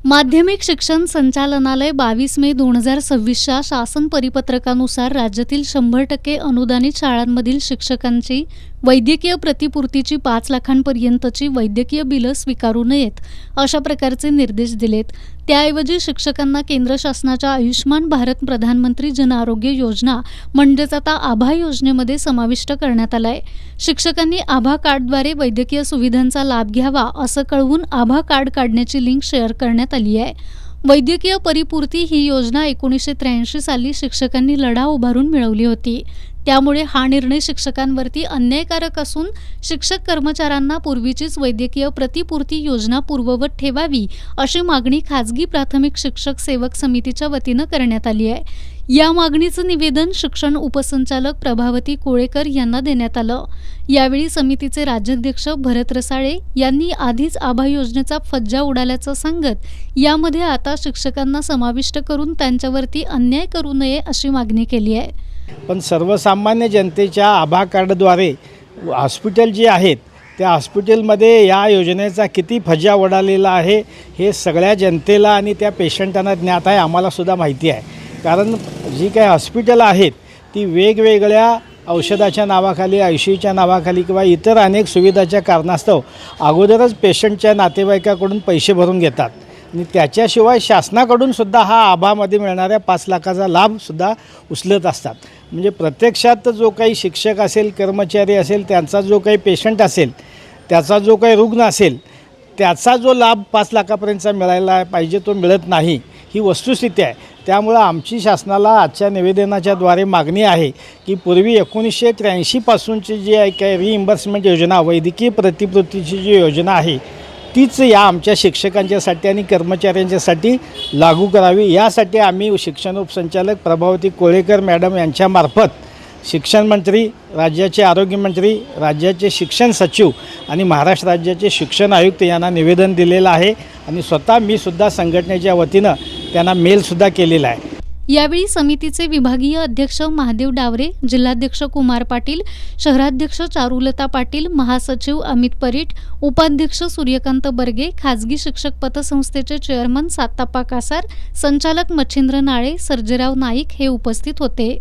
माध्यमिक शिक्षण संचालनालय 22 मे 2026च्या शासन परिपत्रकानुसार राज्यातील 100% अनुदानित शाळांमधील शिक्षकांची वैद्यकीय प्रतिपूर्तीची 5 लाखांपर्यंतची वैद्यकीय बिलं स्वीकारू नयेत अशा प्रकारचे निर्देश दिलेत। त्याऐवजी शिक्षकांना केंद्र शासनाच्या आयुष्मान भारत प्रधानमंत्री जन आरोग्य योजना म्हणजेच आता आभा योजनेमध्ये समाविष्ट करण्यात आलाय। शिक्षकांनी आभा कार्डद्वारे वैद्यकीय सुविधांचा लाभ घ्यावा असं कळवून आभा कार्ड काढण्याची लिंक शेअर करण्यात आली आहे। वैद्यकीय परिपूर्ती ही योजना 1983 साली शिक्षकांनी लढा उभारून मिळवली होती। त्यामुळे हा निर्णय शिक्षकांवरती अन्यायकारक असून शिक्षक कर्मचाऱ्यांना पूर्वीचीच वैद्यकीय प्रतिपूर्ती योजना पूर्ववत ठेवावी अशी मागणी खाजगी प्राथमिक शिक्षक सेवक समितीच्या वतीनं करण्यात आली आहे। या मागणीचं निवेदन शिक्षण उपसंचालक प्रभावती कोळेकर यांना देण्यात आलं। यावेळी समितीचे राज्याध्यक्ष भरत रसाळे यांनी आधीच आभा योजनेचा फज्जा उडाल्याचं सांगत यामध्ये आता शिक्षकांना समाविष्ट करून त्यांच्यावरती अन्याय करू नये अशी मागणी केली आहे। पण सर्वसामान्य जनतेच्या आभा कार्डद्वारे हॉस्पिटल जे आहेत त्या हॉस्पिटलमध्ये या योजनेचा किती फज्जा उडालेला आहे हे सगळ्या जनतेला आणि त्या पेशंटांना ज्ञात आहे, आम्हालासुद्धा माहिती आहे। कारण जी काही हॉस्पिटल आहेत ती वेगवेगळ्या औषधाच्या नावाखाली, ICUच्या नावाखाली किंवा इतर अनेक सुविधाच्या कारणास्तव अगोदरच पेशंटच्या नातेवाईकाकडून पैसे भरून घेतात आणि त्याच्याशिवाय शासनाकडून सुद्धा हा आभामध्ये मिळणाऱ्या 5 लाखाचा लाभसुद्धा उचलत असतात। म्हणजे प्रत्यक्षात जो काही शिक्षक असेल, कर्मचारी असेल, त्यांचा जो काही पेशंट असेल, त्याचा जो काही रुग्ण असेल, त्याचा जो लाभ 5 लाखापर्यंतचा मिळायला पाहिजे तो मिळत नाही, ही वस्तुस्थिती आहे। त्यामुळं आमची शासनाला आजच्या निवेदनाच्याद्वारे मागणी आहे की पूर्वी 1983 पासूनची जी आहे काही रिइंबर्समेंट योजना, वैद्यकीय प्रतिपूर्तीची जी योजना आहे तीच या आमच्या शिक्षकांच्यासाठी आणि कर्मचाऱ्यांच्यासाठी लागू करावी। यासाठी आम्ही शिक्षण उपसंचालक प्रभावती कोळेकर मॅडम यांच्यामार्फत शिक्षण मंत्री, राज्याचे आरोग्यमंत्री, राज्याचे शिक्षण सचिव आणि महाराष्ट्र राज्याचे शिक्षण आयुक्त यांना निवेदन दिलेलं आहे आणि स्वतः मी सुद्धा संघटनेच्या वतीनं त्यांना मेलसुद्धा केलेला आहे। यावेळी समितीचे विभागीय अध्यक्ष महादेव डावरे, जिल्हाध्यक्ष कुमार पाटील, शहराध्यक्ष चारुलता पाटील, महासचिव अमित परीट, उपाध्यक्ष सूर्यकांत बर्गे, खाजगी शिक्षक पतसंस्थेचे चेअरमन साताप्पा कासार, संचालक मच्छिंद्र नाळे, सर्जेराव नाईक हे उपस्थित होते।